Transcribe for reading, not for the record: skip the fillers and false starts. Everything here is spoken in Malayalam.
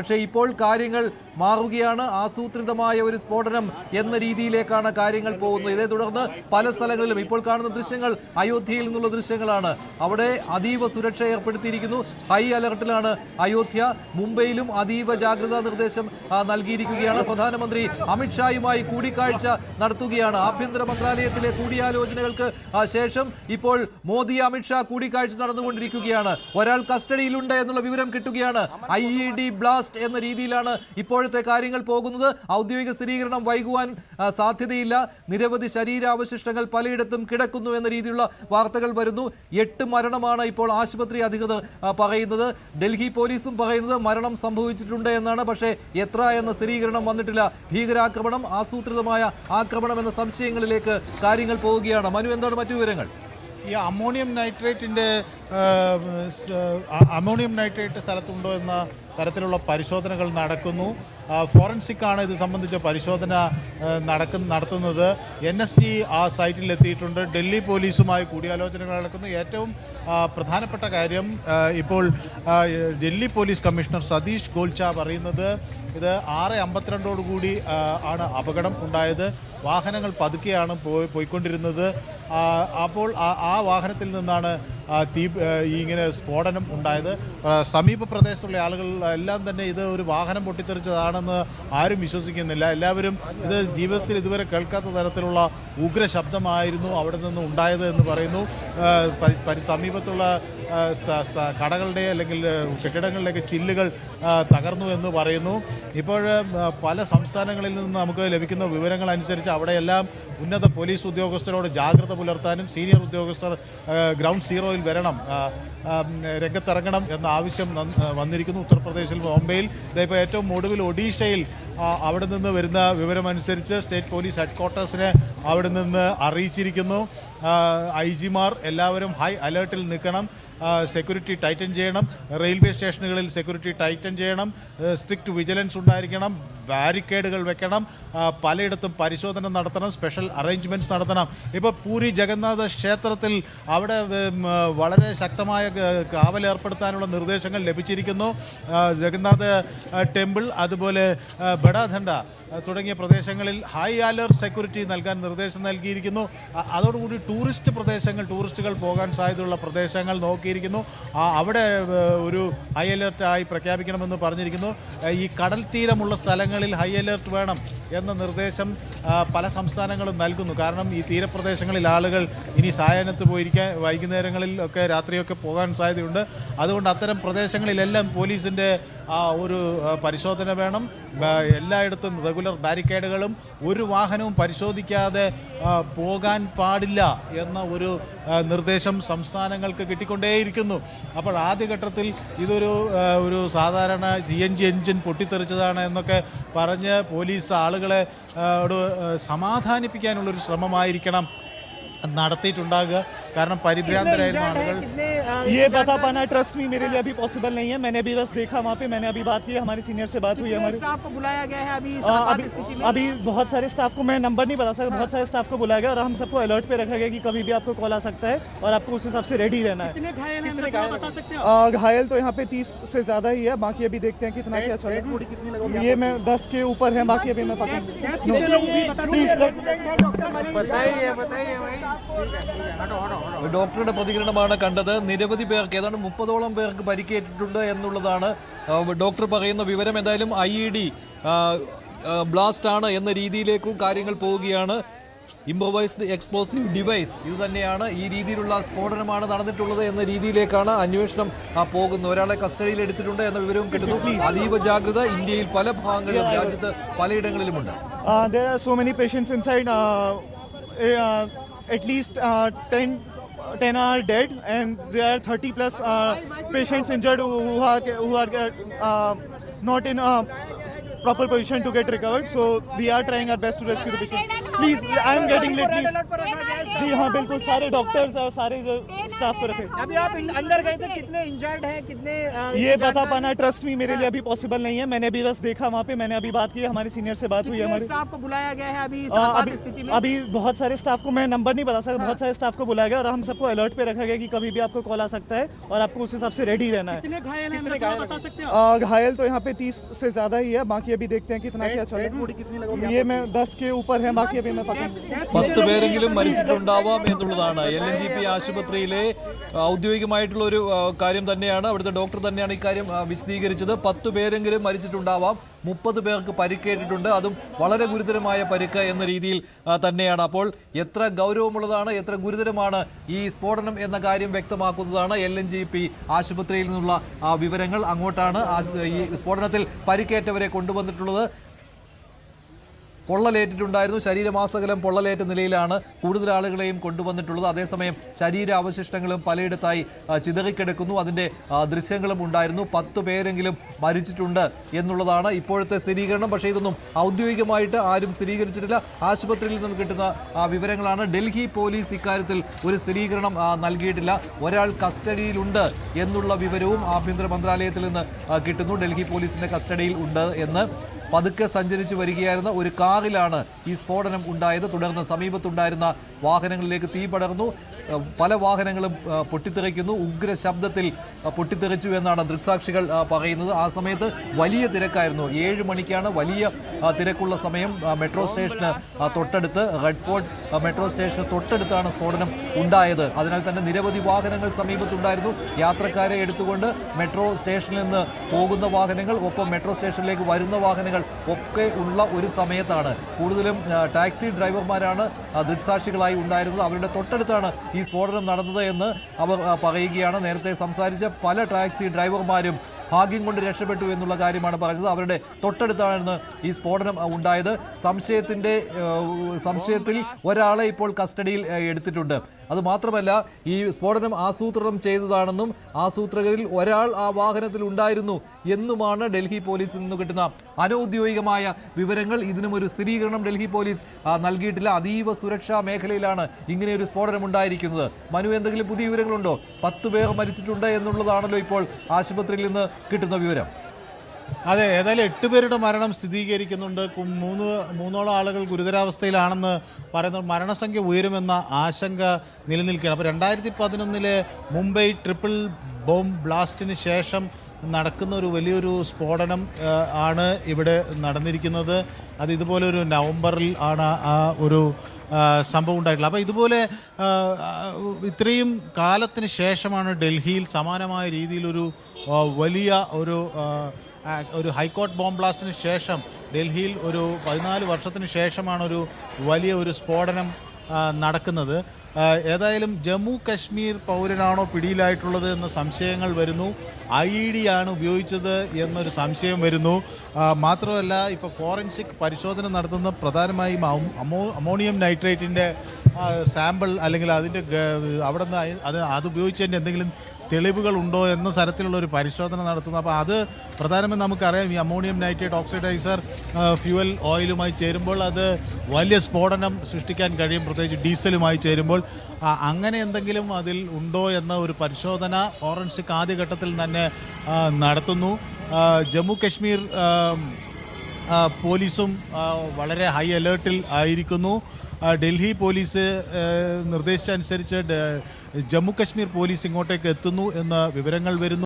പക്ഷേ ഇപ്പോൾ കാര്യങ്ങൾ മാറുകയാണ്. ആസൂത്രിതമായ ഒരു സ്ഫോടനം എന്ന രീതിയിലേക്കാണ് കാര്യങ്ങൾ പോകുന്നത്. ഇതേ തുടർന്ന് പല സ്ഥലങ്ങളിലും ഇപ്പോൾ കാണുന്ന ദൃശ്യങ്ങൾ അയോധ്യയിൽ നിന്നുള്ള ദൃശ്യങ്ങളാണ്. അവിടെ അതീവ സുരക്ഷ ഏർപ്പെടുത്തിയിരിക്കുന്നു. ഹൈ അലർട്ടിലാണ് അയോധ്യ. മുംബൈയിലും അതീവ ജാഗ്രതാ നിർദ്ദേശം നൽകിയിരിക്കുകയാണ്. പ്രധാനമന്ത്രി അമിത്ഷായുമായി കൂടിക്കാഴ്ച നടത്തുകയാണ്. ആഭ്യന്തര മന്ത്രാലയത്തിലെ കൂടിയാലോചനകൾക്ക് ശേഷം ഇപ്പോൾ മോദി അമിത്ഷാ കൂടിക്കാഴ്ച നടന്നുകൊണ്ടിരിക്കുകയാണ്. ഒരാൾ കസ്റ്റഡിയിലുണ്ട് എന്നുള്ള വിവരം കിട്ടുകയാണ്. IED ബ്ലാസ്റ്റ് എന്ന രീതിയിലാണ് ഇപ്പോഴത്തെ കാര്യങ്ങൾ പോകുന്നത്. ഔദ്യോഗിക സ്ഥിരീകരണം വൈകുവാൻ സാധ്യതയില്ല. നിരവധി ശരീരാവശിഷ്ടങ്ങൾ പലയിടത്തും കിടക്കുന്നു എന്ന രീതിയിലുള്ള വാർത്തകൾ വരുന്നു. 8 മരണമാണ് ഇപ്പോൾ ആശുപത്രി അധികൃതർ പറയുന്നത്. ഡൽഹി പോലീസും പറയുന്നത് മരണം സംഭവിച്ചിട്ടുണ്ട് എന്നാണ്. പക്ഷേ എത്ര എന്ന സ്ഥിരീകരണം വന്നിട്ടില്ല. ഭീകരാക്രമണം, ആസൂത്രിതമായ ആക്രമണം എന്ന സംശയങ്ങളിലേക്ക് കാര്യങ്ങൾ പോവുകയാണ്. മനു, എന്താണ് മറ്റു വിവരങ്ങൾ? ഈ അമോണിയം നൈട്രേറ്റ് സ്ഥലത്തുണ്ടോ എന്ന തരത്തിലുള്ള പരിശോധനകൾ നടക്കുന്നു. ഫോറൻസിക്കാണ് ഇത് സംബന്ധിച്ച പരിശോധന നടത്തുന്നത്. NSG ആ സൈറ്റിൽ എത്തിയിട്ടുണ്ട്. ഡൽഹി പോലീസുമായി കൂടിയാലോചനകൾ നടക്കുന്നു. ഏറ്റവും പ്രധാനപ്പെട്ട കാര്യം ഇപ്പോൾ ഡൽഹി പോലീസ് കമ്മീഷണർ സതീഷ് ഗോൽച്ച പറയുന്നത് ഇത് 6:52 ആണ് അപകടം ഉണ്ടായത്. വാഹനങ്ങൾ പതുക്കെയാണ് പോയിക്കൊണ്ടിരുന്നത്. അപ്പോൾ ആ വാഹനത്തിൽ നിന്നാണ് ഇങ്ങനെ സ്ഫോടനം ഉണ്ടായത്. സമീപ പ്രദേശത്തുള്ള ആളുകൾ എല്ലാം തന്നെ ഇത് ഒരു വാഹനം പൊട്ടിത്തെറിച്ചതാണെന്ന് ആരും വിശ്വസിക്കുന്നില്ല. എല്ലാവരും ഇത് ജീവിതത്തിൽ ഇതുവരെ കേൾക്കാത്ത തരത്തിലുള്ള ഉഗ്ര ശബ്ദമായിരുന്നു അവിടെ നിന്ന് ഉണ്ടായത് എന്ന് പറയുന്നു. സമീപത്തുള്ള കടകളുടെ അല്ലെങ്കിൽ കെട്ടിടങ്ങളിലേക്ക് ചില്ലുകൾ തകർന്നു എന്ന് പറയുന്നു. ഇപ്പോൾ പല സംസ്ഥാനങ്ങളിൽ നിന്ന് നമുക്ക് ലഭിക്കുന്ന വിവരങ്ങൾ അനുസരിച്ച് അവിടെയെല്ലാം ഉന്നത പോലീസ് ഉദ്യോഗസ്ഥരോട് ജാഗ്രത പുലർത്താനും സീനിയർ ഉദ്യോഗസ്ഥർ ഗ്രൗണ്ട് സീറോയിൽ വരണം, രംഗത്തിറങ്ങണം എന്ന ആവശ്യം വന്നിരിക്കുന്നു. ഉത്തർപ്രദേശിൽ, ബോംബെയിൽ, ഇപ്പോൾ ഏറ്റവും ഒടുവിൽ ഒഡീഷയിൽ അവിടെ നിന്ന് വരുന്ന വിവരമനുസരിച്ച് സ്റ്റേറ്റ് പോലീസ് ഹെഡ്ക്വാർട്ടേഴ്സിനെ അവിടെ നിന്ന് അറിയിച്ചിരിക്കുന്നു. IG-മാർ എല്ലാവരും ഹൈ അലേർട്ടിൽ നിൽക്കണം, സെക്യൂരിറ്റി ടൈറ്റൻ ചെയ്യണം, റെയിൽവേ സ്റ്റേഷനുകളിൽ സെക്യൂരിറ്റി ടൈറ്റൻ ചെയ്യണം, സ്ട്രിക്റ്റ് വിജിലൻസ് ഉണ്ടായിരിക്കണം, ബാരിക്കേഡുകൾ വെക്കണം, പലയിടത്തും പരിശോധന നടത്തണം, സ്പെഷ്യൽ അറേഞ്ച്മെൻറ്റ്സ് നടത്തണം. ഇപ്പോൾ പൂരി ജഗന്നാഥ ക്ഷേത്രത്തിൽ അവിടെ വളരെ ശക്തമായ കാവൽ ഏർപ്പെടുത്താനുള്ള നിർദ്ദേശങ്ങൾ ലഭിച്ചിരിക്കുന്നു. ജഗന്നാഥ് ടെമ്പിൾ, അതുപോലെ ബഡാധണ്ട തുടങ്ങിയ പ്രദേശങ്ങളിൽ ഹൈ അലർട്ട് സെക്യൂരിറ്റി നൽകാൻ നിർദ്ദേശം നൽകിയിരിക്കുന്നു. അതോടുകൂടി ടൂറിസ്റ്റുകൾ പോകാൻ സാധ്യതയുള്ള പ്രദേശങ്ങൾ നോക്കിയിരിക്കുന്നു. അവിടെ ഒരു ഹൈ അലർട്ടായി പ്രഖ്യാപിക്കണമെന്ന് പറഞ്ഞിരിക്കുന്നു. ഈ കടൽ തീരമുള്ള സ്ഥലങ്ങളിൽ ഹൈ അലർട്ട് വേണം എന്ന നിർദ്ദേശം പല സംസ്ഥാനങ്ങളും നൽകുന്നു. കാരണം ഈ തീരപ്രദേശങ്ങളിൽ ആളുകൾ ഇനി സായാഹ്നത്ത് പോയിരിക്കാൻ വൈകുന്നേരങ്ങളിൽ ഒക്കെ രാത്രിയൊക്കെ പോകാൻ സാധ്യതയുണ്ട്. അതുകൊണ്ട് അത്തരം പ്രദേശങ്ങളിലെല്ലാം പോലീസിൻ്റെ ഒരു പരിശോധന വേണം. എല്ലായിടത്തും റെഗുലർ ബാരിക്കേഡുകളും ഒരു വാഹനവും പരിശോധിക്കാതെ പോകാൻ പാടില്ല എന്ന ഒരു നിർദ്ദേശം സംസ്ഥാനങ്ങൾക്ക് കിട്ടിക്കൊണ്ടേയിരിക്കുന്നു. അപ്പോൾ ആദ്യഘട്ടത്തിൽ ഇതൊരു സാധാരണ CNG എൻജിൻ പൊട്ടിത്തെറിച്ചതാണ് എന്നൊക്കെ പറഞ്ഞ് പോലീസ് ആളുകളെ സമാധാനിപ്പിക്കാനുള്ളൊരു ശ്രമമായിരിക്കണം നടത്തിയിട്ടുണ്ടാകുക. കാരണം പരിഭ്രാന്തരായിരുന്ന ആളുകൾ ये बता पाना ट्रस्ट मी मेरे लिए अभी पॉसिबल नहीं है. मैंने अभी बस देखा वहाँ पे, मैंने अभी बात की, हमारे सीनियर से बात हुई है. हमारे स्टाफ को बुलाया गया है अभी बहुत सारे स्टाफ को मैं नंबर नहीं बता सकता. बहुत सारे स्टाफ को बुलाया गया और हम सबको अलर्ट पे रखा गया कि कभी भी आपको कॉल आ सकता है और आपको उस हिसाब से रेडी रहना है. घायल तो यहाँ पे 30 से ज़्यादा ही है. बाकी अभी देखते हैं कितना क्या चल रहा है. ये मैं 10 के ऊपर है. बाकी अभी मैं ഡോക്ടറുടെ പ്രതികരണമാണ് കണ്ടത്. നിരവധി പേർക്ക്, ഏതാണ്ട് 30ഓളം പേർക്ക് പരിക്കേറ്റിട്ടുണ്ട് എന്നുള്ളതാണ് ഡോക്ടർ പറയുന്ന വിവരം. എന്തായാലും IED ബ്ലാസ്റ്റ് ആണ് എന്ന രീതിയിലേക്കും കാര്യങ്ങൾ പോവുകയാണ്. ഇംപ്രൊവൈസ്ഡ് എക്സ്പ്ലോസീവ് ഡിവൈസ് ഇത് തന്നെയാണ്, ഈ രീതിയിലുള്ള സ്ഫോടനമാണ് നടന്നിട്ടുള്ളത് എന്ന രീതിയിലേക്കാണ് അന്വേഷണം പോകുന്നത്. ഒരാളെ കസ്റ്റഡിയിൽ എടുത്തിട്ടുണ്ട് എന്ന വിവരവും കിട്ടുന്നു. അതീവ ജാഗ്രത ഇന്ത്യയിൽ പല ഭാഗങ്ങളിലും, രാജ്യത്ത് പലയിടങ്ങളിലുമുണ്ട്. There are so many patients inside. At least 10 are dead and there are 30 plus patients injured who are not in a proper position to get recovered. So we are trying our best to rescue the patient. Please, I am getting late. Please. जी हाँ, बिल्कुल सारे डॉक्टर्स और सारे जो स्टाफ को रखे। अभी आप अंदर गए थे, कितने इंजर्ड हैं, कितने ये बता पाना ट्रस्ट मी मेरे लिए अभी पॉसिबल नहीं है। मैंने अभी बस देखा वहाँ पे, मैंने अभी बात की, हमारे सीनियर से बात हुई हमारे। स्टाफ को बुलाया गया है अभी इस आपात स्थिति में? अभी बहुत सारे स्टाफ को मैं नंबर नहीं बता सकता, बहुत सारे स्टाफ को बुलाया गया और हम सबको अलर्ट पे रखा गया कि कभी भी आपको कॉल आ सकता है और आपको उस हिसाब से रेडी रहना है। कितने घायल हैं बता सकते हैं? घायल तो यहाँ पे 30 से ज्यादा ही है, बाकी अभी देखते हैं कितना क्या चल रहा है। ये मैं 10 के ऊपर है, बाकी अभी मैं पता 10 പേരെങ്കിലും മരിച്ചിട്ടുണ്ടാവാം എന്നുള്ളതാണ് LNGP ആശുപത്രിയിലെ ഔദ്യോഗികമായിട്ടുള്ള ഒരു കാര്യം തന്നെയാണ്. അവിടുത്തെ ഡോക്ടർ തന്നെയാണ് ഇക്കാര്യം വിശദീകരിച്ചത്. 10 പേരെങ്കിലും മരിച്ചിട്ടുണ്ടാവാം, 30 പേർക്ക് പരിക്കേറ്റിട്ടുണ്ട്, അതും വളരെ ഗുരുതരമായ പരിക്ക് എന്ന രീതിയിൽ തന്നെയാണ്. അപ്പോൾ എത്ര ഗൗരവമുള്ളതാണ്, എത്ര ഗുരുതരമാണ് ഈ സ്ഫോടനം എന്ന കാര്യം വ്യക്തമാക്കുന്നതാണ് LNGP ആശുപത്രിയിൽ നിന്നുള്ള വിവരങ്ങൾ. അങ്ങോട്ടാണ് ഈ സ്ഫോടനത്തിൽ പരിക്കേറ്റവരെ കൊണ്ടുവന്നിട്ടുള്ളത്. പൊള്ളലേറ്റിട്ടുണ്ടായിരുന്നു, ശരീരമാസകലം പൊള്ളലേറ്റ നിലയിലാണ് കൂടുതൽ ആളുകളെയും കൊണ്ടുവന്നിട്ടുള്ളത്. അതേസമയം ശരീരാവശിഷ്ടങ്ങളും പലയിടത്തായി ചിതറിക്കിടക്കുന്നു, അതിൻ്റെ ദൃശ്യങ്ങളും ഉണ്ടായിരുന്നു. 10 പേരെങ്കിലും മരിച്ചിട്ടുണ്ട് എന്നുള്ളതാണ് ഇപ്പോഴത്തെ സ്ഥിരീകരണം. പക്ഷേ ഇതൊന്നും ഔദ്യോഗികമായിട്ട് ആരും സ്ഥിരീകരിച്ചിട്ടില്ല. ആശുപത്രിയിൽ നിന്ന് കിട്ടുന്ന വിവരങ്ങളാണ്. ഡൽഹി പോലീസ് ഇക്കാര്യത്തിൽ ഒരു സ്ഥിരീകരണം നൽകിയിട്ടില്ല. ഒരാൾ കസ്റ്റഡിയിലുണ്ട് എന്നുള്ള വിവരവും ആഭ്യന്തര മന്ത്രാലയത്തിൽ നിന്ന് കിട്ടുന്നു. ഡൽഹി പോലീസിൻ്റെ കസ്റ്റഡിയിൽ ഉണ്ട് എന്ന്. പതുക്കെ സഞ്ചരിച്ചു വരികയായിരുന്ന ഒരു കാറിലാണ് ഈ സ്ഫോടനം ഉണ്ടായത്. തുടർന്ന് സമീപത്തുണ്ടായിരുന്ന വാഹനങ്ങളിലേക്ക് തീ പടർന്നു. പല വാഹനങ്ങളും പൊട്ടിത്തെറിക്കുന്നു, ഉഗ്ര ശബ്ദത്തിൽ പൊട്ടിത്തെറിച്ചു എന്നാണ് ദൃക്സാക്ഷികൾ പറയുന്നത്. ആ സമയത്ത് വലിയ തിരക്കായിരുന്നു. 7 മണിക്കാണ് വലിയ തിരക്കുള്ള സമയം. മെട്രോ സ്റ്റേഷന് തൊട്ടടുത്ത്, റെഡ് ഫോർട്ട് മെട്രോ സ്റ്റേഷന് തൊട്ടടുത്താണ് സ്ഫോടനം ഉണ്ടായത്. അതിനാൽ തന്നെ നിരവധി വാഹനങ്ങൾ സമീപത്തുണ്ടായിരുന്നു. യാത്രക്കാരെ എടുത്തുകൊണ്ട് മെട്രോ സ്റ്റേഷനിൽ നിന്ന് പോകുന്ന വാഹനങ്ങൾ, ഒപ്പം മെട്രോ സ്റ്റേഷനിലേക്ക് വരുന്ന വാഹനങ്ങൾ ഒക്കെ ഉള്ള ഒരു സമയത്താണ്. കൂടുതലും ടാക്സി ഡ്രൈവർമാരാണ് ദൃക്സാക്ഷികളായി ഉണ്ടായിരുന്നത്. അവരുടെ തൊട്ടടുത്താണ് ഈ സ്ഫോടനം നടന്നത് എന്ന് അവർ പറയുകയാണ്. നേരത്തെ സംസാരിച്ച പല ടാക്സി ഡ്രൈവർമാരും ഭാഗ്യം കൊണ്ട് രക്ഷപ്പെട്ടു എന്നുള്ള കാര്യമാണ് പറഞ്ഞത്. അവരുടെ തൊട്ടടുത്താണ് ഈ സ്ഫോടനം ഉണ്ടായത്. സംശയത്തിൽ ഒരാളെ ഇപ്പോൾ കസ്റ്റഡിയിൽ എടുത്തിട്ടുണ്ട്. അതുമാത്രമല്ല, ഈ സ്ഫോടനം ആസൂത്രണം ചെയ്തതാണെന്നും ആസൂത്രകരിൽ ഒരാൾ ആ വാഹനത്തിൽ ഉണ്ടായിരുന്നു എന്നുമാണ് ഡൽഹി പോലീസിൽ നിന്ന് കിട്ടുന്ന അനൗദ്യോഗികമായ വിവരങ്ങൾ. ഇതിനും ഒരു സ്ഥിരീകരണം ഡൽഹി പോലീസ് നൽകിയിട്ടില്ല. അതീവ സുരക്ഷാ മേഖലയിലാണ് ഇങ്ങനെയൊരു സ്ഫോടനം ഉണ്ടായിരിക്കുന്നത്. മനു, എന്തെങ്കിലും പുതിയ വിവരങ്ങളുണ്ടോ? 10 പേർ മരിച്ചിട്ടുണ്ട് എന്നുള്ളതാണല്ലോ ഇപ്പോൾ ആശുപത്രിയിൽ നിന്ന് കിട്ടുന്ന വിവരം. അതെ, ഏതായാലും 8 പേരുടെ മരണം സ്ഥിരീകരിക്കുന്നുണ്ട്. മൂന്നോളം ആളുകൾ ഗുരുതരാവസ്ഥയിലാണെന്ന് പറയുന്നു. മരണസംഖ്യ ഉയരുമെന്ന ആശങ്ക നിലനിൽക്കുകയാണ്. അപ്പോൾ 2011 മുംബൈ ട്രിപ്പിൾ ബോംബ് ബ്ലാസ്റ്റിന് ശേഷം നടക്കുന്ന ഒരു വലിയൊരു സ്ഫോടനം ആണ് ഇവിടെ നടന്നിരിക്കുന്നത്. അത് ഇതുപോലൊരു നവംബറിൽ ആണ് ആ ഒരു സംഭവം ഉണ്ടായിട്ടുള്ളത്. അപ്പോൾ ഇതുപോലെ ഇത്രയും കാലത്തിന് ശേഷമാണ് ഡൽഹിയിൽ സമാനമായ രീതിയിലൊരു വലിയ ഒരു ഹൈക്കോർട്ട് ബോംബ് ബ്ലാസ്റ്റിന് ശേഷം ഡൽഹിയിൽ ഒരു 14 വർഷത്തിന് ശേഷമാണ് ഒരു വലിയ ഒരു സ്ഫോടനം നടക്കുന്നത്. ഏതായാലും ജമ്മു കശ്മീർ പൗരനാണോ പിടിയിലായിട്ടുള്ളത് എന്ന സംശയങ്ങൾ വരുന്നു. IED ആണ് ഉപയോഗിച്ചത് എന്നൊരു സംശയം വരുന്നു. മാത്രമല്ല, ഇപ്പോൾ ഫോറൻസിക് പരിശോധന നടത്തുന്ന പ്രധാനമായും അമോണിയം നൈട്രേറ്റിൻ്റെ സാമ്പിൾ, അല്ലെങ്കിൽ അതിൻ്റെ അവിടെ നിന്ന് അത് ഉപയോഗിച്ചതിൻ്റെ എന്തെങ്കിലും തെളിവുകളുണ്ടോ എന്ന തരത്തിലുള്ള ഒരു പരിശോധന നടത്തുന്നു. അപ്പോൾ അത് പ്രധാനമായും നമുക്കറിയാം, ഈ അമോണിയം നൈട്രേറ്റ് ഓക്സിഡൈസർ ഫ്യൂവൽ ഓയിലുമായി ചേരുമ്പോൾ അത് വലിയ സ്ഫോടനം സൃഷ്ടിക്കാൻ കഴിയും, പ്രത്യേകിച്ച് ഡീസലുമായി ചേരുമ്പോൾ. അങ്ങനെ എന്തെങ്കിലും അതിൽ ഉണ്ടോ എന്ന ഒരു പരിശോധന ഫോറൻസിക് ആദ്യഘട്ടത്തിൽ തന്നെ നടത്തുന്നു. ജമ്മു കശ്മീർ പോലീസും വളരെ ഹൈ അലേർട്ടിൽ ആയിരിക്കുന്നു. ഡൽഹി പോലീസ് നിർദ്ദേശിച്ചനുസരിച്ച് ജമ്മു കശ്മീർ പോലീസ് ഇങ്ങോട്ടേക്ക് എത്തുന്നു എന്ന വിവരങ്ങൾ വരുന്നു.